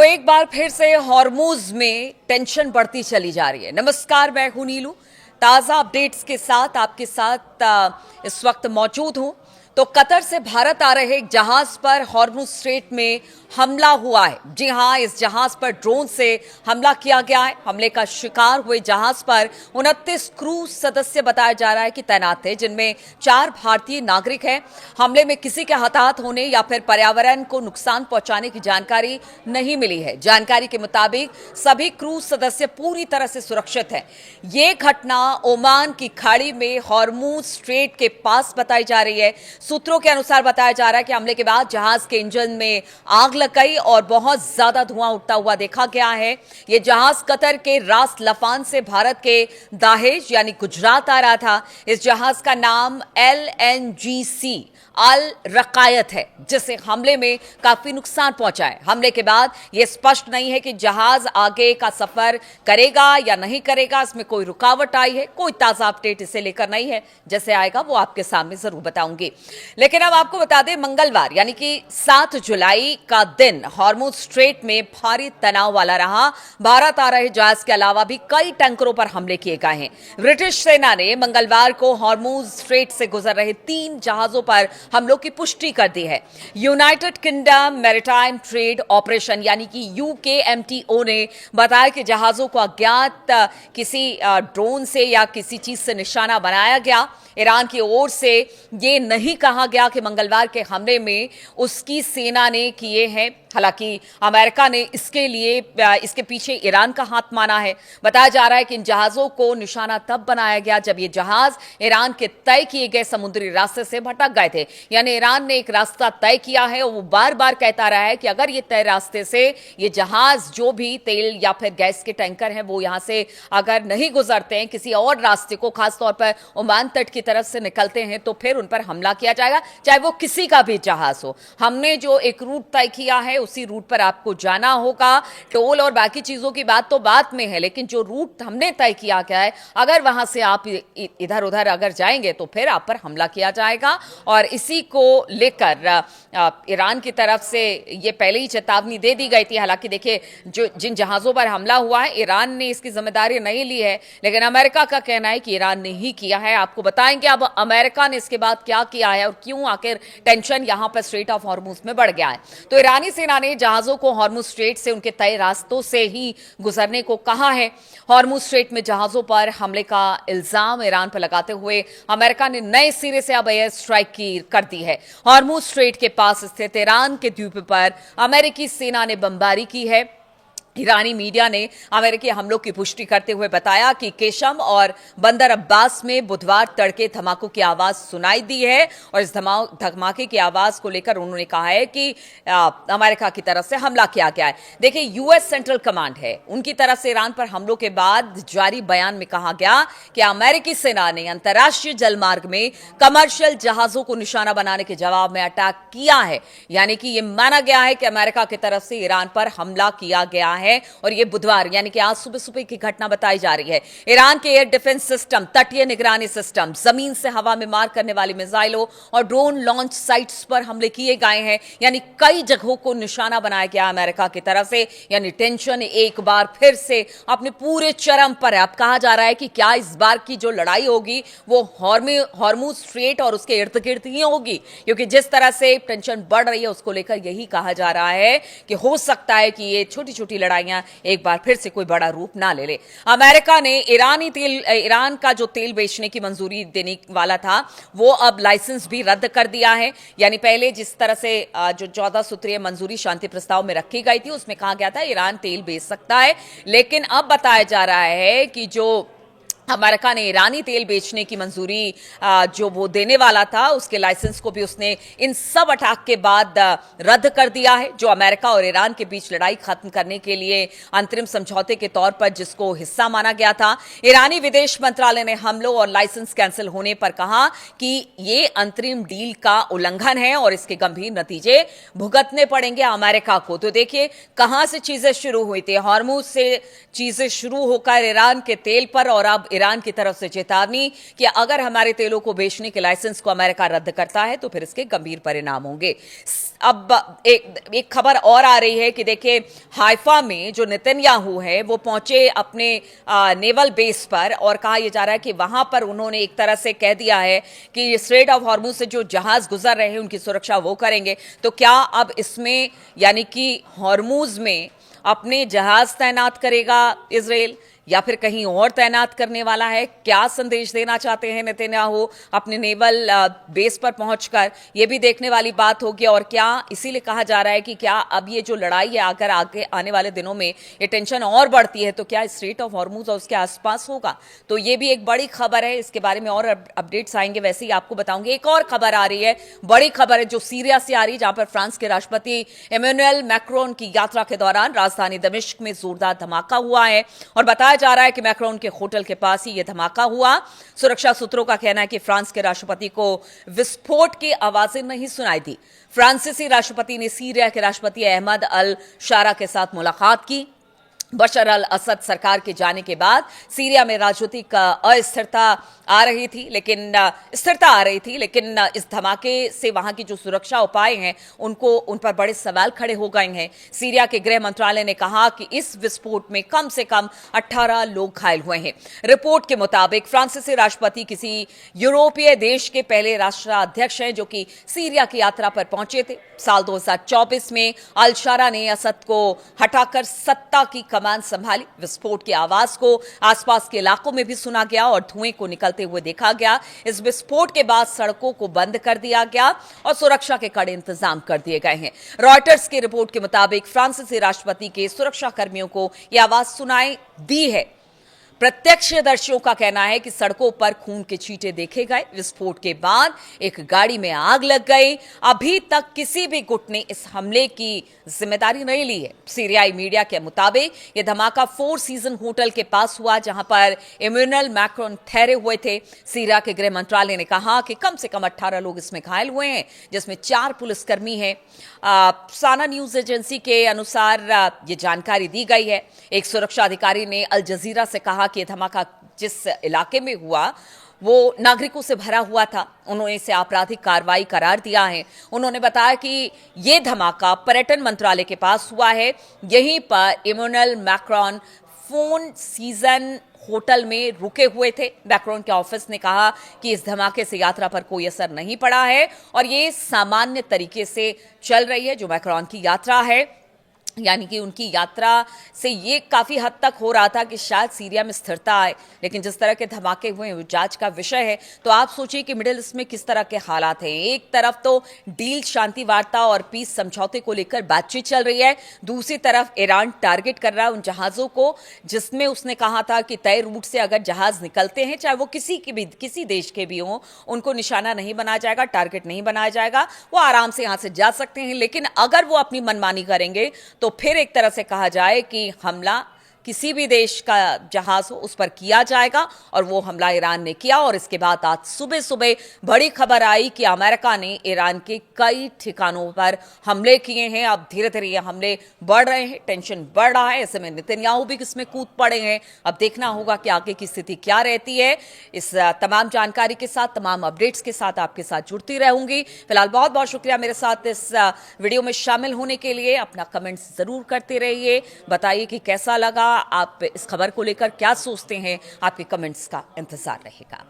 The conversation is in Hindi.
तो एक बार फिर से हॉर्मूज में टेंशन बढ़ती चली जा रही है। नमस्कार, मैं हूं नीलू। ताजा अपडेट्स के साथ आपके साथ इस वक्त मौजूद हूं। तो कतर से भारत आ रहे एक जहाज पर हॉर्मूज स्ट्रेट में हमला हुआ है। जी हां, इस जहाज पर ड्रोन से हमला किया गया है। हमले का शिकार हुए जहाज पर 29 क्रू सदस्य बताया जा रहा है कि तैनात थे, जिनमें 4 भारतीय नागरिक हैं। हमले में किसी के हताहत होने या फिर पर्यावरण को नुकसान पहुंचाने की जानकारी नहीं मिली है। जानकारी के मुताबिक सभी क्रू सदस्य पूरी तरह से सुरक्षित हैं। ये घटना ओमान की खाड़ी में हॉर्मूज स्ट्रेट के पास बताई जा रही है। सूत्रों के अनुसार बताया जा रहा है कि हमले के बाद जहाज के इंजन में आग लग गई और बहुत ज्यादा धुआं उठता हुआ देखा गया है। यह जहाज कतर के रास लफान से भारत के दाहेज यानी गुजरात आ रहा था। इस जहाज का नाम LNGC अल रकायत है, जिसे हमले में काफी नुकसान पहुंचा है। हमले के बाद यह स्पष्ट नहीं है कि जहाज आगे का सफर करेगा या नहीं करेगा। इसमें कोई रुकावट आई है, कोई ताजा अपडेट इसे लेकर नहीं है। जैसे आएगा वो आपके सामने जरूर बताऊंगी। लेकिन अब आपको बता दें, मंगलवार यानी कि 7 जुलाई का दिन हॉर्मूज स्ट्रेट में भारी तनाव वाला रहा। भारत आ रहे जहाज के अलावा भी कई टैंकरों पर हमले किए गए हैं। ब्रिटिश सेना ने मंगलवार को हॉर्मूज स्ट्रेट से गुजर रहे 3 जहाजों पर हमलों की पुष्टि कर दी है। United kingdom maritime trade operation यानी कि UKMTO ने बताया कि जहाजों को अज्ञात किसी ड्रोन से या किसी चीज से निशाना बनाया गया। ईरान की ओर से यह नहीं कहा गया कि मंगलवार के हमले में उसकी सेना ने किए हैं। हालांकि अमेरिका ने इसके पीछे ईरान का हाथ माना है। बताया जा रहा है कि इन जहाजों को निशाना तब बनाया गया जब ये जहाज ईरान के तय किए गए समुद्री रास्ते से भटक गए थे। यानी ईरान ने एक रास्ता तय किया है और वो बार बार कहता रहा है कि अगर ये तय रास्ते से ये जहाज जो भी तेल या फिर गैस के टैंकर हैं वो यहां से अगर नहीं गुजरते हैं, किसी और रास्ते को, खासतौर पर ओमान तट की तरफ से निकलते हैं, तो फिर उन पर हमला किया जाएगा, चाहे वो किसी का भी जहाज हो। हमने जो एक रूट तय किया है उसी रूट पर आपको जाना होगा। टोल और बाकी चीजों की बात तो बाद में है, लेकिन जो रूट हमने तय किया गया है, अगर वहां से आप इधर उधर अगर जाएंगे तो फिर आप पर हमला किया जाएगा। और इसी को लेकर ईरान की तरफ से ये पहले ही चेतावनी दे दी गई थी। हालांकि देखिए, जो जिन जहाजों पर हमला हुआ है, ईरान ने इसकी जिम्मेदारी नहीं ली है, लेकिन अमेरिका का कहना है कि ईरान ने ही किया है। आपको बताएंगे अब अमेरिका ने इसके बाद क्या किया है और क्यों आखिर टेंशन यहां पर स्ट्रेट ऑफ हॉर्मूज में बढ़ गया है। तो ईरानी सेना ने जहाजों को हॉर्मूज स्ट्रेट से उनके तय रास्तों से ही गुजरने को कहा है। हॉर्मूज स्ट्रेट में जहाजों पर हमले का इल्जाम ईरान पर लगाते हुए अमेरिका ने नए सिरे से अब एयर स्ट्राइक कर दी है। हॉर्मूज स्ट्रेट के पास स्थित ईरान के द्वीप पर अमेरिकी सेना ने बमबारी की है। ईरानी मीडिया ने अमेरिकी हमलों की पुष्टि करते हुए बताया कि केशम और बंदर अब्बास में बुधवार तड़के धमाकों की आवाज सुनाई दी है और इस धमाके की आवाज को लेकर उन्होंने कहा है कि अमेरिका की तरफ से हमला किया गया है। देखिए, US सेंट्रल कमांड है, उनकी तरफ से ईरान पर हमलों के बाद जारी बयान में कहा गया कि अमेरिकी सेना ने अंतर्राष्ट्रीय जलमार्ग में कमर्शियल जहाजों को निशाना बनाने के जवाब में अटैक किया है। यानी कि यह माना गया है कि अमेरिका की तरफ से ईरान पर हमला किया गया है और ये बुधवार यानी कि आज सुबह सुबह की घटना बताई जा रही है। ईरान के एयर डिफेंस सिस्टम, तटीय निगरानी सिस्टम, जमीन से हवा में मार करने वाली मिसाइलों और ड्रोन लॉन्च साइट्स पर हमले किए गए हैं। यानी कई जगहों को निशाना बनाया गया अमेरिका की तरफ से। यानी टेंशन एक बार फिर से अपने पूरे चरम पर है। अब कहा जा रहा है कि क्या इस बार की जो लड़ाई होगी वो हॉर्मूज स्ट्रेट और उसके इर्द गिर्द ही होगी, क्योंकि जिस तरह से टेंशन बढ़ रही है उसको लेकर यही कहा जा रहा है कि हो सकता है कि ये छोटी छोटी लड़ाइयां एक बार फिर से कोई बड़ा रूप ना ले ले। अमेरिका ने ईरान का जो तेल बेचने की मंजूरी देने वाला था वो अब लाइसेंस भी रद्द कर दिया है। यानी पहले जिस तरह से जो 14 सूत्रीय मंजूरी शांति प्रस्ताव में रखी गई थी उसमें कहा गया था ईरान तेल बेच सकता है, लेकिन अब बताया जा रहा है कि जो अमेरिका ने ईरानी तेल बेचने की मंजूरी जो वो देने वाला था उसके लाइसेंस को भी उसने इन सब अटैक के बाद रद्द कर दिया है। जो अमेरिका और ईरान के बीच लड़ाई खत्म करने के लिए अंतरिम समझौते के तौर पर जिसको हिस्सा माना गया था। ईरानी विदेश मंत्रालय ने हमलों और लाइसेंस कैंसिल होने पर कहा कि ये अंतरिम डील का उल्लंघन है और इसके गंभीर नतीजे भुगतने पड़ेंगे अमेरिका को। तो देखिए कहां से चीजें शुरू हुई थी, हॉर्मूज से चीजें शुरू होकर ईरान के तेल पर और अब ईरान की तरफ से चेतावनी कि अगर हमारे तेलों को बेचने के लाइसेंस को अमेरिका रद्द करता है तो फिर इसके गंभीर परिणाम होंगे। अब एक खबर और आ रही है कि देखिए, हाइफा में जो नेतन्याहू है वो पहुंचे अपने नेवल बेस पर और कहा यह जा रहा है कि वहां पर उन्होंने एक तरह से कह दिया है कि स्ट्रेट ऑफ हॉर्मुज से जो जहाज गुजर रहे हैं उनकी सुरक्षा वो करेंगे। तो क्या अब इसमें यानी कि हॉर्मुज में अपने जहाज तैनात करेगा इजराइल या फिर कहीं और तैनात करने वाला है? क्या संदेश देना चाहते हैं नेतन्याहू अपने नेवल बेस पर पहुंचकर, यह भी देखने वाली बात होगी। और क्या इसीलिए कहा जा रहा है कि क्या अब ये जो लड़ाई है अगर आगे आने वाले दिनों में ये टेंशन और बढ़ती है तो क्या स्ट्रेट ऑफ हॉर्मुज और उसके आसपास होगा? तो ये भी एक बड़ी खबर है, इसके बारे में और अपडेट्स आएंगे, वैसे ही आपको बताऊंगी। एक और खबर आ रही है, बड़ी खबर है जो सीरिया से आ रही है, जहां पर फ्रांस के राष्ट्रपति इमैनुअल मैक्रोन की यात्रा के दौरान राजधानी दमिश्क में जोरदार धमाका हुआ है और बताया जा रहा है कि मैक्रोन के होटल के पास ही यह धमाका हुआ। सुरक्षा सूत्रों का कहना है कि फ्रांस के राष्ट्रपति को विस्फोट की आवाजें नहीं सुनाई दी। फ्रांसीसी राष्ट्रपति ने सीरिया के राष्ट्रपति अहमद अल शारा के साथ मुलाकात की। बशर अल असद सरकार के जाने के बाद सीरिया में राजनीतिक अस्थिरता आ रही थी, लेकिन इस धमाके से वहां की जो सुरक्षा उपाय हैं उन पर बड़े सवाल खड़े हो गए हैं। सीरिया के गृह मंत्रालय ने कहा कि इस विस्फोट में कम से कम 18 लोग घायल हुए हैं। रिपोर्ट के मुताबिक फ्रांसीसी राष्ट्रपति किसी यूरोपीय देश के पहले राष्ट्राध्यक्ष हैं जो कि सीरिया की यात्रा पर पहुंचे थे। साल 2024 में अल शारा ने असद को हटाकर सत्ता की कमान संभाली। विस्फोट की आवाज को आसपास के इलाकों में भी सुना गया और धुएं को निकलते हुए देखा गया। इस विस्फोट के बाद सड़कों को बंद कर दिया गया और सुरक्षा के कड़े इंतजाम कर दिए गए हैं। रॉयटर्स की रिपोर्ट के मुताबिक फ्रांसीसी राष्ट्रपति के सुरक्षा कर्मियों को यह आवाज सुनाई दी है। प्रत्यक्षदर्शियों का कहना है कि सड़कों पर खून के छींटे देखे गए। विस्फोट के बाद एक गाड़ी में आग लग गई। अभी तक किसी भी गुट ने इस हमले की जिम्मेदारी नहीं ली है। सीरियाई मीडिया के मुताबिक यह धमाका 4 सीजन होटल के पास हुआ जहां पर इमैनुअल मैक्रोन ठहरे हुए थे। सीरिया के गृह मंत्रालय ने कहा कि कम से कम 18 लोग इसमें घायल हुए हैं, जिसमें 4 पुलिसकर्मी हैं। साना न्यूज एजेंसी के अनुसार ये जानकारी दी गई है। एक सुरक्षा अधिकारी ने अल जजीरा से कहा कि धमाका जिस इलाके में हुआ वो नागरिकों से भरा हुआ था। उन्होंने इसे आपराधिक कार्रवाई करार दिया है। उन्होंने बताया कि यह धमाका पर्यटन मंत्रालय के पास हुआ है। यहीं पर इमैनुअल मैक्रोन 4 सीजन होटल में रुके हुए थे। मैक्रोन के ऑफिस ने कहा कि इस धमाके से यात्रा पर कोई असर नहीं पड़ा है और ये सामान्य तरीके से चल रही है। जो मैक्रोन की यात्रा है, यानी कि उनकी यात्रा से ये काफी हद तक हो रहा था कि शायद सीरिया में स्थिरता आए, लेकिन जिस तरह के धमाके हुए वो जांच का विषय है। तो आप सोचिए कि मिडिल ईस्ट में किस तरह के हालात हैं। एक तरफ तो डील, शांति वार्ता और पीस समझौते को लेकर बातचीत चल रही है, दूसरी तरफ ईरान टारगेट कर रहा है उन जहाजों को जिसमें उसने कहा था कि तय रूट से अगर जहाज निकलते हैं, चाहे वो किसी देश के भी हों, उनको निशाना नहीं बनाया जाएगा, टारगेट नहीं बनाया जाएगा। वो आराम से यहां से जा सकते हैं। लेकिन अगर वो अपनी मनमानी करेंगे तो फिर एक तरह से कहा जाए कि हमला किसी भी देश का जहाज हो उस पर किया जाएगा, और वो हमला ईरान ने किया। और इसके बाद आज सुबह सुबह बड़ी खबर आई कि अमेरिका ने ईरान के कई ठिकानों पर हमले किए हैं। अब धीरे धीरे ये हमले बढ़ रहे हैं, टेंशन बढ़ रहा है। ऐसे में नेतन्याहू भी इसमें कूद पड़े हैं। अब देखना होगा कि आगे की स्थिति क्या रहती है। इस तमाम जानकारी के साथ, तमाम अपडेट्स के साथ आपके साथ जुड़ती रहूंगी। फिलहाल बहुत बहुत शुक्रिया मेरे साथ इस वीडियो में शामिल होने के लिए। अपना कमेंट्स जरूर करते रहिए, बताइए कि कैसा लगा, आप इस खबर को लेकर क्या सोचते हैं। आपके कमेंट्स का इंतजार रहेगा।